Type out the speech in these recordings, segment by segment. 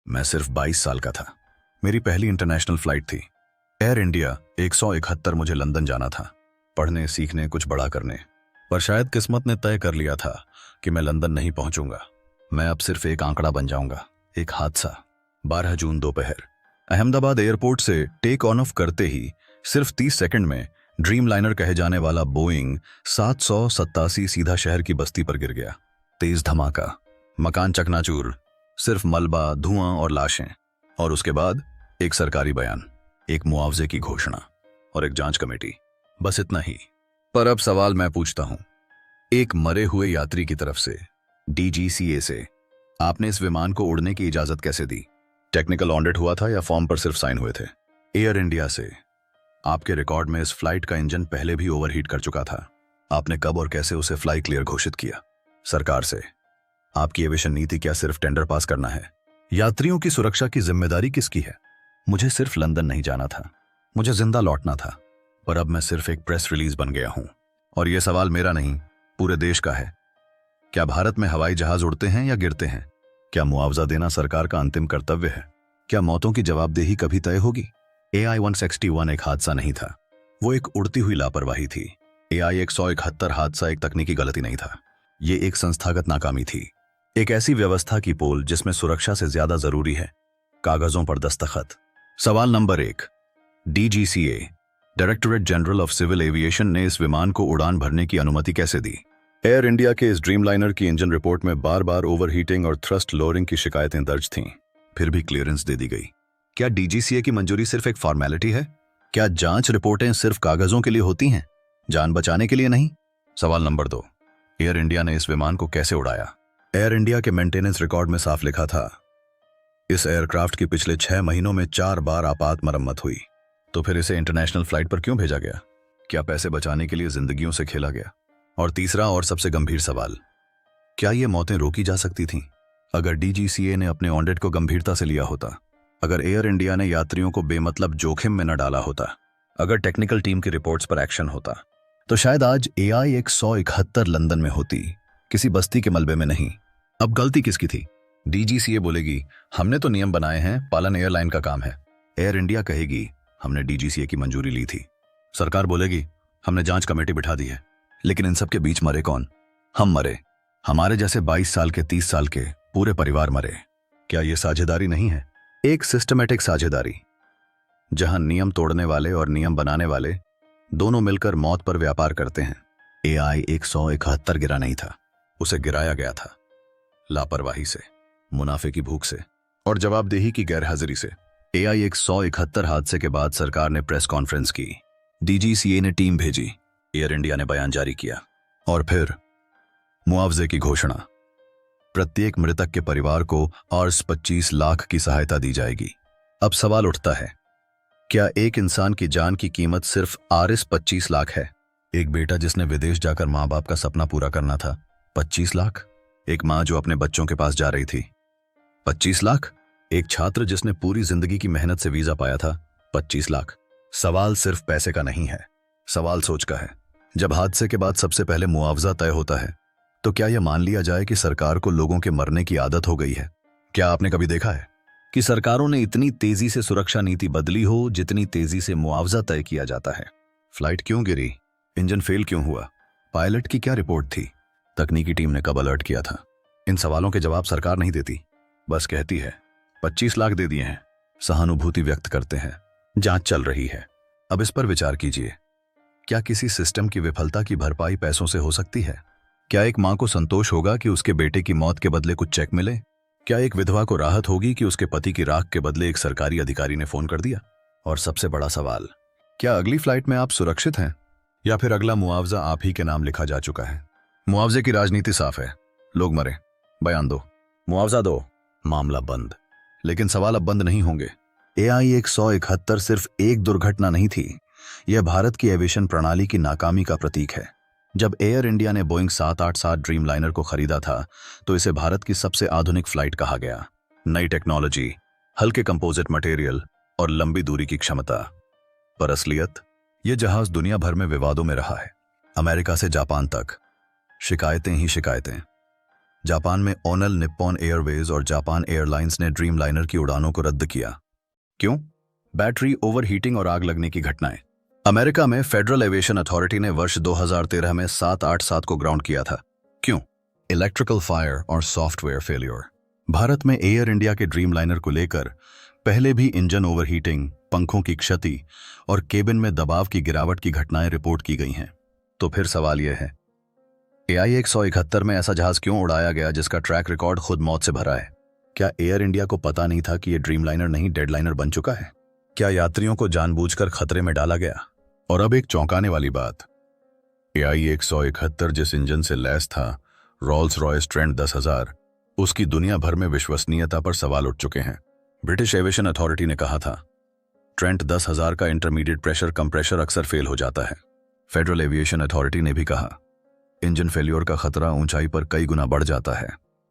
मैं सिर्फ 22 साल का था। मेरी पहली इंटरनेशनल फ्लाइट थी। एयर इंडिया 171 मुझे लंदन जाना था, पढ़ने सीखने कुछ बड़ा करने। पर शायद किस्मत ने तय कर लिया था कि मैं लंदन नहीं पहुंचूंगा। मैं अब सिर्फ एक आंकड़ा बन जाऊंगा, एक हादसा। 12 जून दोपहर अहमदाबाद एयरपोर्ट से टेक ऑन ऑफ करते ही सिर्फ 30 सेकंड में ड्रीम लाइनर कहे जाने वाला बोइंग 787 सीधा शहर की बस्ती पर गिर गया। तेज धमाका, मकान चकनाचूर, सिर्फ मलबा, धुआं और लाशें। और उसके बाद एक सरकारी बयान, एक मुआवजे की घोषणा और एक जांच कमेटी। बस इतना ही। पर अब सवाल मैं पूछता हूं, एक मरे हुए यात्री की तरफ से, डीजीसीए से, आपने इस विमान को उड़ने की इजाजत कैसे दी? टेक्निकल ऑडिट हुआ था या फॉर्म पर सिर्फ साइन हुए थे? एयर इंडिया से, आपके रिकॉर्ड में इस फ्लाइट का इंजन पहले भी ओवरहीट कर चुका था। आपने कब और कैसे उसे फ्लाई क्लियर घोषित किया? सरकार से, आपकी एविएशन नीति क्या सिर्फ टेंडर पास करना है? यात्रियों की सुरक्षा की जिम्मेदारी किसकी है? मुझे सिर्फ लंदन नहीं जाना था, मुझे जिंदा लौटना था। पर अब मैं सिर्फ एक प्रेस रिलीज बन गया हूं। और यह सवाल मेरा नहीं, पूरे देश का है। क्या भारत में हवाई जहाज उड़ते हैं या गिरते हैं? क्या मुआवजा देना सरकार का अंतिम कर्तव्य है? क्या मौतों की जवाबदेही कभी तय होगी? AI-161 एक हादसा नहीं था, वो एक उड़ती हुई लापरवाही थी। AI-171 हादसा एक तकनीकी गलती नहीं था, ये एक संस्थागत नाकामी थी। एक ऐसी व्यवस्था की पोल जिसमें सुरक्षा से ज्यादा जरूरी है कागजों पर दस्तखत। सवाल नंबर 1, DGCA, directorate general of civil aviation ने इस विमान को उड़ान भरने की अनुमति कैसे दी? एयर इंडिया के इस ड्रीमलाइनर की इंजन रिपोर्ट में बार बार ओवरहीटिंग और थ्रस्ट लोअरिंग की शिकायतें दर्ज थीं, फिर भी क्लियरेंस दे दी गई। क्या DGCA की मंजूरी सिर्फ एक फॉर्मेलिटी है? क्या जांच रिपोर्टें सिर्फ कागजों के लिए होती हैं, जान बचाने के लिए नहीं? सवाल नंबर 2, एयर इंडिया ने इस विमान को कैसे उड़ाया? एयर इंडिया के मेंटेनेंस रिकॉर्ड में साफ लिखा था, इस एयरक्राफ्ट की पिछले 6 महीनों में 4 बार आपात मरम्मत हुई। तो फिर इसे इंटरनेशनल फ्लाइट पर क्यों भेजा गया? क्या पैसे बचाने के लिए जिंदगियों से खेला गया? और तीसरा और सबसे गंभीर सवाल, क्या ये मौतें रोकी जा सकती थीं अगर DGCA ने अपने ऑडिट को गंभीरता से लिया होता? अगर एयर इंडिया ने यात्रियों को बेमतलब जोखिम में न डाला होता? अगर टेक्निकल टीम की रिपोर्ट्स पर एक्शन होता? तो शायद आज AI-171 लंदन में होती, किसी बस्ती के मलबे में नहीं। अब गलती किसकी थी? DGCA बोलेगी हमने तो नियम बनाए हैं, पालन एयरलाइन का काम है। एयर इंडिया कहेगी हमने DGCA की मंजूरी ली थी। सरकार बोलेगी हमने जांच कमेटी बिठा दी है। लेकिन इन सब के बीच मरे कौन? हम मरे। हमारे जैसे 22 साल के, 30 साल के पूरे परिवार मरे। क्या यह साझेदारी नहीं है? एक सिस्टमैटिक साझेदारी, जहां नियम तोड़ने वाले और नियम बनाने वाले दोनों मिलकर मौत पर व्यापार करते हैं। AI-171 गिरा नहीं था, उसे गिराया गया था लापरवाही से, मुनाफे की भूख से और जवाबदेही की गैरहाजिरी से। AI-171 हादसे के बाद सरकार ने प्रेस कॉन्फ्रेंस की, DGCA ने टीम भेजी, एयर इंडिया ने बयान जारी किया और फिर मुआवजे की घोषणा। प्रत्येक मृतक के परिवार को Rs 25 लाख की सहायता दी जाएगी। अब सवाल उठता है, क्या एक इंसान की जान की कीमत सिर्फ Rs 25 लाख है? एक बेटा जिसने विदेश जाकर माँ बाप का सपना पूरा करना था, 25 लाख? एक माँ जो अपने बच्चों के पास जा रही थी, 25 लाख? एक छात्र जिसने पूरी जिंदगी की मेहनत से वीजा पाया था, 25 लाख? सवाल सिर्फ पैसे का नहीं है, सवाल सोच का है। जब हादसे के बाद सबसे पहले मुआवजा तय होता है, तो क्या यह मान लिया जाए कि सरकार को लोगों के मरने की आदत हो गई है? क्या आपने कभी देखा है कि सरकारों ने इतनी तेजी से सुरक्षा नीति बदली हो जितनी तेजी से मुआवजा तय किया जाता है? फ्लाइट क्यों गिरी? इंजन फेल क्यों हुआ? पायलट की क्या रिपोर्ट थी? तकनीकी टीम ने कब अलर्ट किया था? इन सवालों के जवाब सरकार नहीं देती, बस कहती है 25 लाख दे दिए हैं, सहानुभूति व्यक्त करते हैं, जांच चल रही है। अब इस पर विचार कीजिए, क्या किसी सिस्टम की विफलता की भरपाई पैसों से हो सकती है? क्या एक मां को संतोष होगा कि उसके बेटे की मौत के बदले कुछ चेक मिले? क्या एक विधवा को राहत होगी कि उसके पति की राख के बदले एक सरकारी अधिकारी ने फोन कर दिया? और सबसे बड़ा सवाल, क्या अगली फ्लाइट में आप सुरक्षित हैं या फिर अगला मुआवजा आप ही के नाम लिखा जा चुका है? मुआवजे की राजनीति साफ है, लोग मरे, बयान दो, मुआवजा दो, मामला बंद। लेकिन सवाल अब बंद नहीं होंगे। AI-171 सिर्फ एक दुर्घटना नहीं थी, यह भारत की एविएशन प्रणाली की नाकामी का प्रतीक है। जब एयर इंडिया ने बोइंग 787 ड्रीमलाइनर को खरीदा था, तो इसे भारत की सबसे आधुनिक फ्लाइट कहा गया। नई टेक्नोलॉजी, हल्के कंपोजिट मटेरियल और लंबी दूरी की क्षमता। पर असलियत, यह जहाज दुनिया भर में विवादों में रहा है, अमेरिका से जापान तक शिकायतें ही शिकायतें। जापान में ओनल निप्पॉन एयरवेज और जापान एयरलाइंस ने ड्रीमलाइनर की उड़ानों को रद्द किया। क्यों? बैटरी ओवरहीटिंग और आग लगने की घटनाएं। अमेरिका में फेडरल एविएशन अथॉरिटी ने वर्ष 2013 में 787 को ग्राउंड किया था। क्यों? इलेक्ट्रिकल फायर और सॉफ्टवेयर फेलियर। भारत में एयर इंडिया के ड्रीमलाइनर को लेकर पहले भी इंजन ओवरहीटिंग, पंखों की क्षति और केबिन में दबाव की गिरावट की घटनाएं रिपोर्ट की गई हैं। तो फिर सवाल यह है, AI-171 में ऐसा जहाज क्यों उड़ाया गया जिसका ट्रैक रिकॉर्ड खुद मौत से भरा है? क्या एयर इंडिया को पता नहीं था कि यह ड्रीमलाइनर नहीं डेडलाइनर बन चुका है? क्या यात्रियों को जानबूझकर खतरे में डाला गया? और अब एक चौंकाने वाली बात, AI-171 जिस इंजन से लैस था, रोल्स रॉयस ट्रेंट 10,000, उसकी दुनिया भर में विश्वसनीयता पर सवाल उठ चुके हैं। ब्रिटिश एविएशन अथॉरिटी ने कहा था, ट्रेंट 10,000 का इंटरमीडिएट प्रेशर कंप्रेशर अक्सर फेल हो जाता है। फेडरल एविएशन अथॉरिटी ने भी कहा, इंजन फेल्योर का खतरा ऊंचाई पर कई गुना बढ़ जाता है।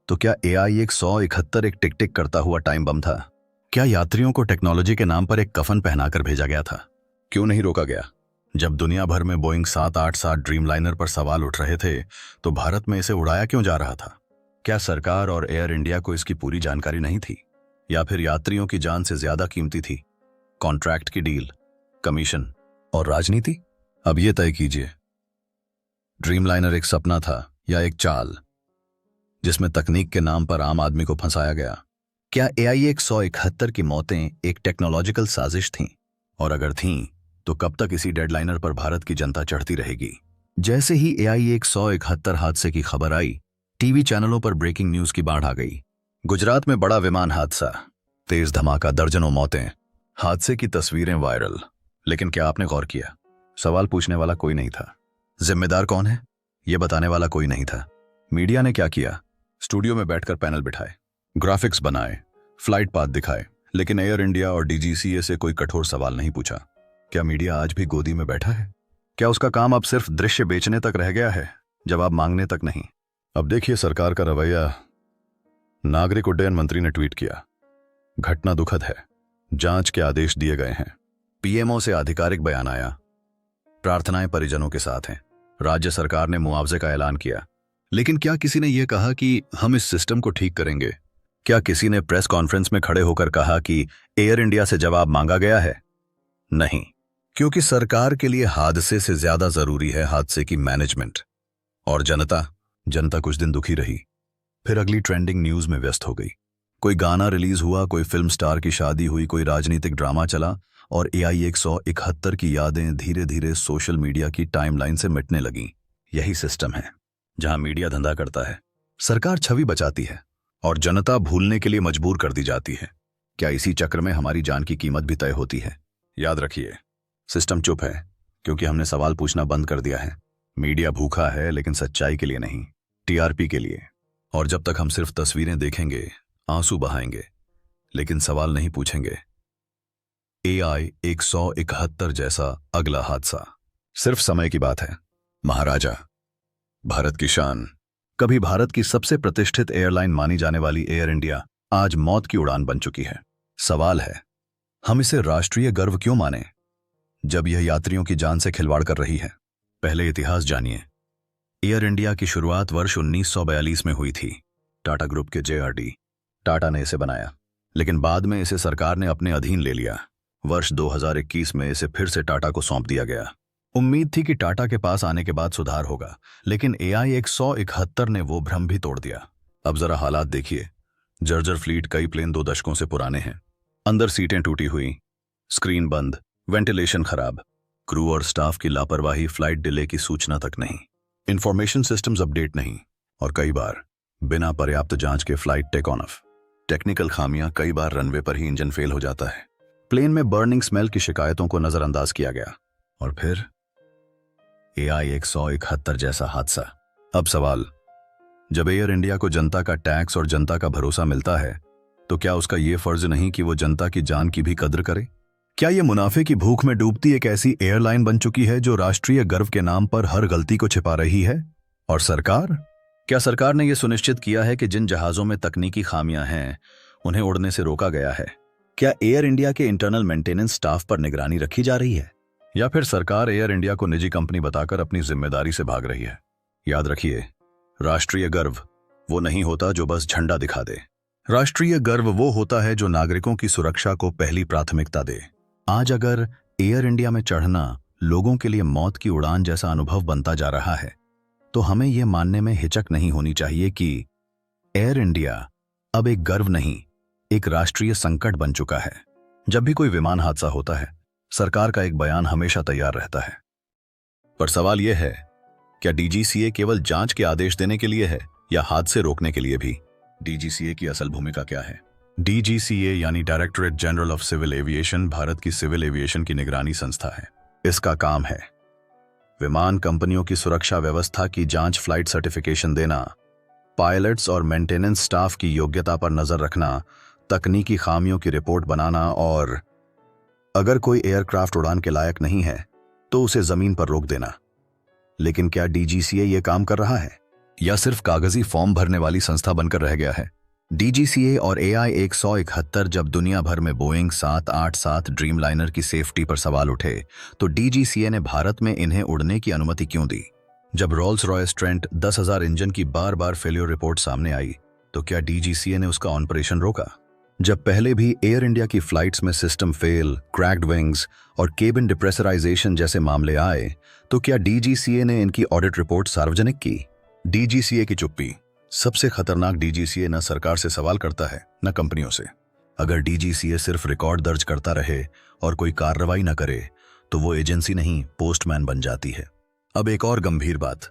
तो क्या AI-171 एक टिक टिक करता हुआ टाइम बम था? क्या यात्रियों को टेक्नोलॉजी के नाम पर एक कफन पहनाकर भेजा गया था? क्यों नहीं रोका गया? जब दुनिया भर में बोइंग 787 ड्रीमलाइनर पर सवाल उठ रहे थे, तो भारत में इसे उड़ाया क्यों जा रहा था? क्या सरकार और एयर इंडिया को इसकी पूरी जानकारी नहीं थी, या फिर यात्रियों की जान से ज्यादा कीमती थी कॉन्ट्रैक्ट की डील, कमीशन और राजनीति? अब यह तय कीजिए, ड्रीमलाइनर एक सपना था या एक चाल जिसमें तकनीक के नाम पर आम आदमी को फंसाया गया? क्या AI-171 की मौतें एक टेक्नोलॉजिकल साजिश थीं? और अगर थीं, तो कब तक इसी डेडलाइनर पर भारत की जनता चढ़ती रहेगी? जैसे ही AI-171 हादसे की खबर आई, टीवी चैनलों पर ब्रेकिंग न्यूज की बाढ़ आ गई। गुजरात में बड़ा विमान हादसा, तेज धमाका, दर्जनों मौतें, हादसे की तस्वीरें वायरल। लेकिन क्या आपने गौर किया? सवाल पूछने वाला कोई नहीं था। जिम्मेदार कौन है, यह बताने वाला कोई नहीं था। मीडिया ने क्या किया? स्टूडियो में बैठकर पैनल बिठाए, ग्राफिक्स बनाए, फ्लाइट पाथ दिखाए, लेकिन एयर इंडिया और DGCA से कोई कठोर सवाल नहीं पूछा। क्या मीडिया आज भी गोदी में बैठा है? क्या उसका काम अब सिर्फ दृश्य बेचने तक रह गया है, जवाब मांगने तक नहीं? अब देखिए सरकार का रवैया। नागरिक उड्डयन मंत्री ने ट्वीट किया, घटना दुखद है, जांच के आदेश दिए गए हैं। PMO से आधिकारिक बयान आया, प्रार्थनाएं परिजनों के साथ हैं। राज्य सरकार ने मुआवजे का ऐलान किया। लेकिन क्या किसी ने यह कहा कि हम इस सिस्टम को ठीक करेंगे? क्या किसी ने प्रेस कॉन्फ्रेंस में खड़े होकर कहा कि एयर इंडिया से जवाब मांगा गया है? नहीं, क्योंकि सरकार के लिए हादसे से ज्यादा जरूरी है हादसे की मैनेजमेंट। और जनता कुछ दिन दुखी रही, फिर अगली ट्रेंडिंग न्यूज में व्यस्त हो गई। कोई गाना रिलीज हुआ, कोई फिल्म स्टार की शादी हुई, कोई राजनीतिक ड्रामा चला, और AI-171 की यादें धीरे धीरे सोशल मीडिया की टाइमलाइन से मिटने लगीं। यही सिस्टम है जहां मीडिया धंधा करता है, सरकार छवि बचाती है और जनता भूलने के लिए मजबूर कर दी जाती है। क्या इसी चक्र में हमारी जान की कीमत भी तय होती है? याद रखिए, सिस्टम चुप है क्योंकि हमने सवाल पूछना बंद कर दिया है। मीडिया भूखा है, लेकिन सच्चाई के लिए नहीं, TRP के लिए। और जब तक हम सिर्फ तस्वीरें देखेंगे, आंसू बहाएंगे, लेकिन सवाल नहीं पूछेंगे, AI-171 जैसा अगला हादसा सिर्फ समय की बात है। महाराजा, भारत की शान, कभी भारत की सबसे प्रतिष्ठित एयरलाइन मानी जाने वाली एयर इंडिया आज मौत की उड़ान बन चुकी है। सवाल है, हम इसे राष्ट्रीय गर्व क्यों माने जब यह यात्रियों की जान से खिलवाड़ कर रही है? पहले इतिहास जानिए। एयर इंडिया की शुरुआत वर्ष 1942 में हुई थी। टाटा ग्रुप के JRD टाटा ने इसे बनाया, लेकिन बाद में इसे सरकार ने अपने अधीन ले लिया। वर्ष 2021 में इसे फिर से टाटा को सौंप दिया गया। उम्मीद थी कि टाटा के पास आने के बाद सुधार होगा, लेकिन AI-171 ने वो भ्रम भी तोड़ दिया। अब जरा हालात देखिए। जर्जर फ्लीट, कई प्लेन 2 दशकों से पुराने हैं, अंदर सीटें टूटी हुई, स्क्रीन बंद, वेंटिलेशन खराब, क्रू और स्टाफ की लापरवाही, फ्लाइट डिले की सूचना तक नहीं, इंफॉर्मेशन सिस्टम्स अपडेट नहीं, और कई बार बिना पर्याप्त जांच के flight take on off. Technical खामियां, कई बार रनवे पर ही इंजन फेल हो जाता है। प्लेन में बर्निंग स्मेल की शिकायतों को नजरअंदाज किया गया, और फिर AI-171 जैसा हादसा। अब सवाल, जब एयर इंडिया को जनता का टैक्स और जनता का भरोसा मिलता है, तो क्या उसका यह फर्ज नहीं कि वो जनता की जान की भी कद्र करे? क्या ये मुनाफे की भूख में डूबती एक ऐसी एयरलाइन बन चुकी है जो राष्ट्रीय गर्व के नाम पर हर गलती को छिपा रही है? और सरकार, क्या सरकार ने यह सुनिश्चित किया है कि जिन जहाजों में तकनीकी खामियां हैं उन्हें उड़ने से रोका गया है? क्या एयर इंडिया के इंटरनल मेंटेनेंस स्टाफ पर निगरानी रखी जा रही है, या फिर सरकार एयर इंडिया को निजी कंपनी बताकर अपनी जिम्मेदारी से भाग रही है? याद रखिए, राष्ट्रीय गर्व वो नहीं होता जो बस झंडा दिखा दे। राष्ट्रीय गर्व वो होता है जो नागरिकों की सुरक्षा को पहली प्राथमिकता दे। आज अगर एयर इंडिया में चढ़ना लोगों के लिए मौत की उड़ान जैसा अनुभव बनता जा रहा है, तो हमें यह मानने में हिचक नहीं होनी चाहिए कि एयर इंडिया अब एक गर्व नहीं, एक राष्ट्रीय संकट बन चुका है। जब भी कोई विमान हादसा होता है, सरकार का एक बयान हमेशा तैयार रहता है। पर सवाल यह है, क्या डीजीसीए केवल जांच के आदेश देने के लिए है या हादसे रोकने के लिए भी? डीजीसीए की असल भूमिका क्या है? डीजीसीए यानी directorate general of civil aviation Bharat की सिविल एविएशन की निगरानी संस्था है। इसका काम है विमान कंपनियों की सुरक्षा व्यवस्था की जांच, फ्लाइट सर्टिफिकेशन देना, पायलट्स और मेंटेनेंस स्टाफ की योग्यता पर नजर रखना, तकनीकी खामियों की रिपोर्ट बनाना और अगर कोई एयरक्राफ्ट उड़ान के लायक नहीं है तो उसे जमीन पर रोक देना। लेकिन क्या डीजीसीए ये काम कर रहा है या सिर्फ कागजी फॉर्म भरने वाली संस्था बनकर रह गया है? डीजीसीए और AI 171 जब दुनिया भर में बोइंग 787 ड्रीमलाइनर की सेफ्टी पर सवाल उठे, तो डीजीसीए ने भारत में इन्हें उड़ने की अनुमति क्यों दी? जब रोल्स रॉयस ट्रेंट 10,000 इंजन की बार बार फेल्योर रिपोर्ट सामने आई, तो क्या डीजीसीए ने उसका ऑपरेशन रोका? जब पहले भी एयर इंडिया की फ्लाइट्स में सिस्टम फेल, क्रैक्ड विंग्स और केबिन डिप्रेशराइजेशन जैसे मामले आए, तो क्या डीजीसीए ने इनकी ऑडिट रिपोर्ट सार्वजनिक की? डीजीसीए की चुप्पी। सबसे खतरनाक, डीजीसीए न सरकार से सवाल करता है न कंपनियों से। अगर डीजीसीए सिर्फ रिकॉर्ड दर्ज करता रहे और कोई कार्रवाई न करे, तो वो एजेंसी नहीं, पोस्टमैन बन जाती है। अब एक और गंभीर बात,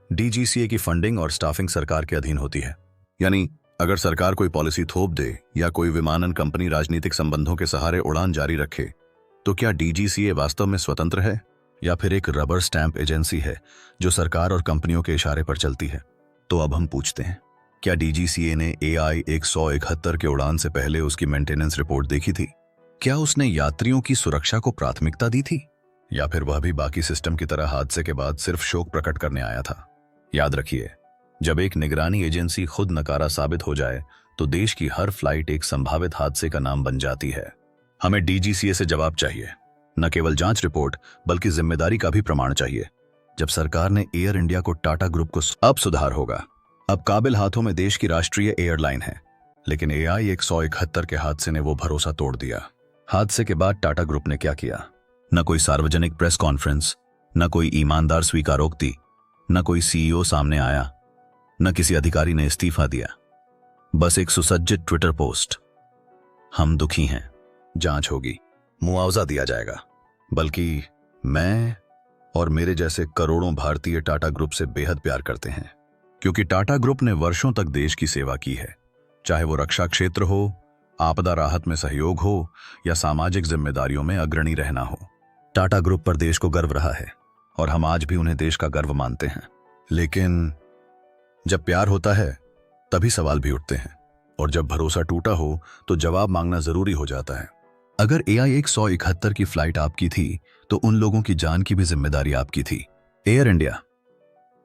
डीजीसीए की फंडिंग और स्टाफिंग सरकार के अधीन होती है। यानी अगर सरकार कोई पॉलिसी थोप दे या कोई विमानन कंपनी राजनीतिक संबंधों के सहारे उड़ान जारी रखे, तो क्या डीजीसीए वास्तव में स्वतंत्र है या फिर एक रबर स्टैंप एजेंसी है जो सरकार और कंपनियों के इशारे पर चलती है? तो अब हम पूछते हैं, क्या डीजीसीए ने AI 171 के उड़ान से पहले उसकी मेंटेनेंस रिपोर्ट देखी थी? क्या उसने यात्रियों की सुरक्षा को प्राथमिकता दी थी, या फिर वह भी बाकी सिस्टम की तरह हादसे के बाद सिर्फ शोक प्रकट करने आया था? याद रखिए, जब एक निगरानी एजेंसी खुद नकारा साबित हो जाए, तो देश की हर फ्लाइट एक संभावित हादसे का नाम बन जाती है। हमें डीजीसीए से जवाब चाहिए, न केवल जांच रिपोर्ट बल्कि जिम्मेदारी का भी प्रमाण चाहिए। जब सरकार ने एयर इंडिया को टाटा ग्रुप को अब सुधार होगा। अब काबिल हाथों में देश की राष्ट्रीय एयरलाइन है, लेकिन AI 171 के हादसे ने वो भरोसा तोड़ दिया। हादसे के बाद टाटा ग्रुप ने क्या किया? न कोई सार्वजनिक प्रेस कॉन्फ्रेंस, न कोई ईमानदार स्वीकारोक्ति, न कोई CEO सामने आया, न किसी अधिकारी ने इस्तीफा दिया। बस एक सुसज्जित ट्विटर पोस्ट, हम दुखी हैं, जांच होगी, मुआवजा दिया जाएगा। बल्कि मैं और मेरे जैसे करोड़ों भारतीय टाटा ग्रुप से बेहद प्यार करते हैं, क्योंकि टाटा ग्रुप ने वर्षों तक देश की सेवा की है। चाहे वो रक्षा क्षेत्र हो, आपदा राहत में सहयोग हो या सामाजिक जिम्मेदारियों में अग्रणी रहना हो, टाटा ग्रुप पर देश को गर्व रहा है और हम आज भी उन्हें देश का गर्व मानते हैं। लेकिन जब प्यार होता है तभी सवाल भी उठते हैं, और जब भरोसा टूटा हो तो जवाब मांगना जरूरी हो जाता है। अगर AI 171 की फ्लाइट आपकी थी, तो उन लोगों की जान की भी जिम्मेदारी आपकी थी। एयर इंडिया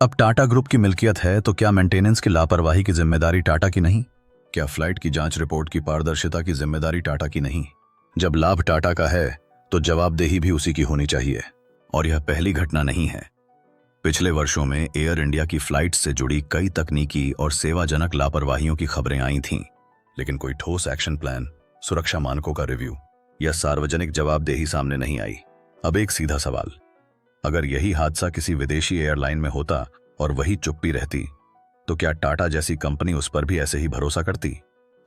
अब टाटा ग्रुप की मिल्कियत है, तो क्या मेंटेनेंस की लापरवाही की जिम्मेदारी टाटा की नहीं? क्या फ्लाइट की जांच रिपोर्ट की पारदर्शिता की जिम्मेदारी टाटा की नहीं? जब लाभ टाटा का है, तो जवाबदेही भी उसी की होनी चाहिए। और यह पहली घटना नहीं है। पिछले वर्षों में एयर इंडिया की फ्लाइट से जुड़ी कई तकनीकी और सेवाजनक लापरवाहियों की खबरें आई थीं, लेकिन कोई ठोस एक्शन प्लान, सुरक्षा मानकों का रिव्यू या सार्वजनिक जवाबदेही सामने नहीं आई। अब एक सीधा सवाल, अगर यही हादसा किसी विदेशी एयरलाइन में होता और वही चुप्पी रहती, तो क्या टाटा जैसी कंपनी उस पर भी ऐसे ही भरोसा करती?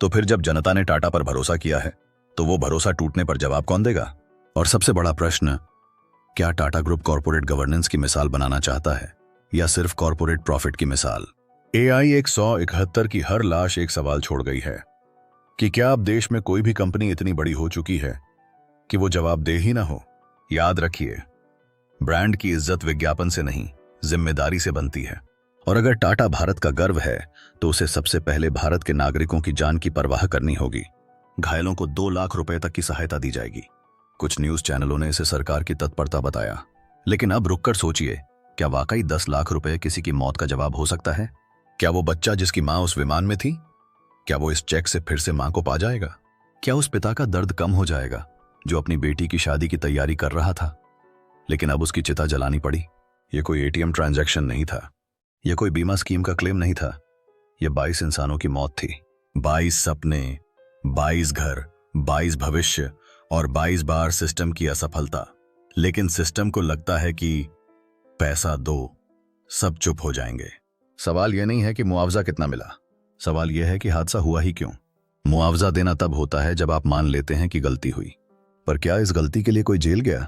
तो फिर जब जनता ने टाटा पर भरोसा किया है, तो वो भरोसा टूटने पर जवाब कौन देगा? और सबसे बड़ा प्रश्न, क्या टाटा ग्रुप कॉर्पोरेट गवर्नेंस की मिसाल बनाना चाहता है या सिर्फ कॉर्पोरेट प्रॉफिट की मिसाल? AI 171 की हर लाश एक सवाल छोड़ गई है कि क्या अब देश में कोई भी कंपनी इतनी बड़ी हो चुकी है कि वो जवाबदेह ही ना हो? याद रखिए, ब्रांड की इज्जत विज्ञापन से नहीं, जिम्मेदारी से बनती है। और अगर टाटा भारत का गर्व है, तो उसे सबसे पहले भारत के नागरिकों की जान की परवाह करनी होगी। घायलों को 2 लाख रुपए तक की सहायता दी जाएगी। कुछ न्यूज चैनलों ने इसे सरकार की तत्परता बताया, लेकिन अब रुककर सोचिए, क्या वाकई 10 लाख रुपए किसी की मौत का जवाब हो सकता है? क्या वो बच्चा जिसकी मां उस विमान में थी, क्या वो इस चेक से फिर से मां को पा जाएगा? क्या उस पिता का दर्द कम हो जाएगा जो अपनी बेटी की शादी की तैयारी कर रहा था, लेकिन अब उसकी चिता जलानी पड़ी? ये कोई ATM ट्रांजैक्शन नहीं था, यह कोई बीमा स्कीम का क्लेम नहीं था, ये 22 इंसानों की मौत थी। 22 सपने, 22 घर, 22 भविष्य और 22 बार सिस्टम की असफलता। लेकिन सिस्टम को लगता है कि पैसा दो, सब चुप हो जाएंगे। सवाल यह नहीं है कि मुआवजा कितना मिला, सवाल यह है कि हादसा हुआ ही क्यों। मुआवजा देना तब होता है जब आप मान लेते हैं कि गलती हुई, पर क्या इस गलती के लिए कोई जेल गया?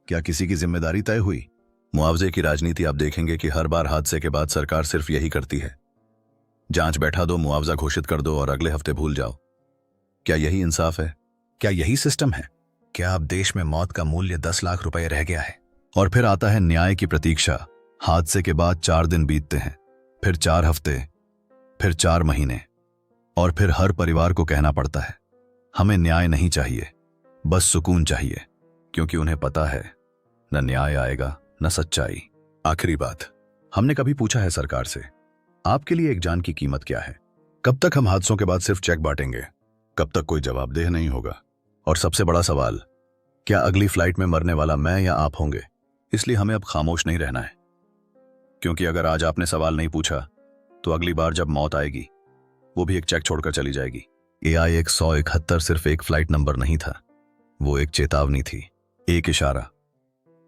क्या किसी की जिम्मेदारी तय हुई? मुआवजे की राजनीति आप देखेंगे कि हर बार हादसे के बाद सरकार सिर्फ यही करती है, जांच बैठा दो, मुआवजा घोषित कर दो और अगले हफ्ते भूल जाओ। क्या यही इंसाफ है? क्या यही सिस्टम है? क्या अब देश में मौत का मूल्य 10 लाख रुपए रह गया है? और फिर आता है न्याय की प्रतीक्षा। हादसे के बाद 4 दिन बीतते हैं, फिर 4 हफ्ते, फिर 4 महीने, और फिर हर परिवार को कहना पड़ता है हमें न्याय नहीं चाहिए, बस सुकून चाहिए, क्योंकि उन्हें पता है न न्याय आएगा न सच्चाई। आखिरी बात, हमने कभी पूछा है सरकार से, आपके लिए एक जान की कीमत क्या है? कब तक हम हादसों के बाद सिर्फ चेक बांटेंगे? कब तक कोई जवाबदेह नहीं होगा? और सबसे बड़ा सवाल, क्या अगली फ्लाइट में मरने वाला मैं या आप होंगे? इसलिए हमें अब खामोश नहीं रहना है, क्योंकि अगर आज आपने सवाल नहीं पूछा तो अगली बार जब मौत आएगी वो भी एक चेक छोड़कर चली जाएगी। AI 171 सिर्फ एक फ्लाइट नंबर नहीं था, वो एक चेतावनी थी, एक इशारा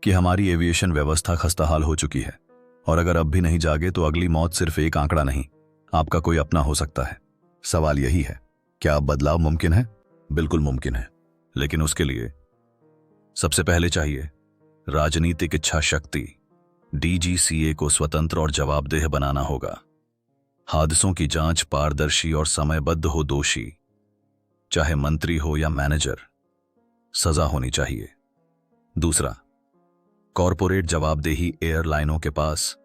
कि हमारी एविएशन व्यवस्था खस्ताहाल हो चुकी है, और अगर अब भी नहीं जागे तो अगली मौत सिर्फ एक आंकड़ा नहीं, आपका कोई अपना हो सकता है। सवाल यही है, क्या अब बदलाव मुमकिन है? बिल्कुल मुमकिन है, लेकिन उसके लिए सबसे पहले चाहिए राजनीतिक इच्छा शक्ति। DGCA को स्वतंत्र और जवाबदेह बनाना होगा। हादसों की जांच पारदर्शी और समयबद्ध हो, दोषी चाहे मंत्री हो या मैनेजर, सजा होनी चाहिए। दूसरा, कॉरपोरेट जवाबदेही। एयरलाइनों के पास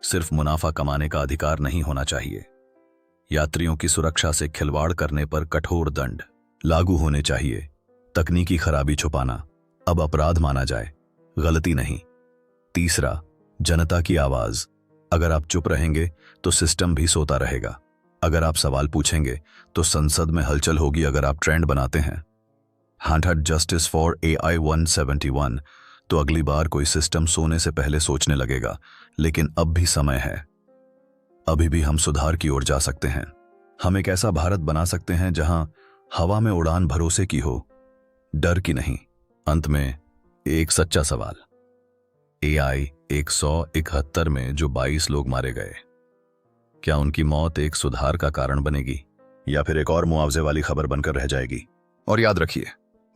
सिर्फ मुनाफा कमाने का अधिकार नहीं होना चाहिए, यात्रियों की सुरक्षा से खिलवाड़ करने पर कठोर दंड लागू होने चाहिए। तकनीकी खराबी छुपाना अब अपराध माना जाए, गलती नहीं। तीसरा, जनता की आवाज। अगर आप चुप रहेंगे तो सिस्टम भी सोता रहेगा। अगर आप सवाल पूछेंगे तो संसद में हलचल होगी। अगर आप ट्रेंड बनाते हैं हांट जस्टिस फॉर AI 171, तो अगली बार कोई सिस्टम सोने से पहले सोचने लगेगा। लेकिन अब भी समय है, अभी भी हम सुधार की ओर जा सकते हैं। हम एक ऐसा भारत बना सकते हैं जहां हवा में उड़ान भरोसे की हो, डर की नहीं। अंत में एक सच्चा सवाल, AI 171 में जो 22 लोग मारे गए, क्या उनकी मौत एक सुधार का कारण बनेगी या फिर एक और मुआवजे वाली खबर बनकर रह जाएगी? और याद रखिए,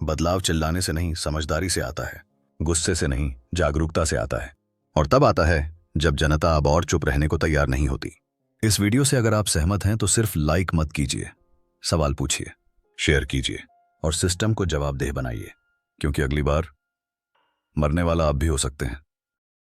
बदलाव चिल्लाने से नहीं, समझदारी से आता है, गुस्से से नहीं, जागरूकता से आता है। और तब आता है जब जनता अब और चुप रहने को तैयार नहीं होती। इस वीडियो से अगर आप सहमत हैं तो सिर्फ लाइक मत कीजिए, सवाल पूछिए, शेयर कीजिए और सिस्टम को जवाबदेह बनाइए, क्योंकि अगली बार मरने वाला आप भी हो सकते हैं।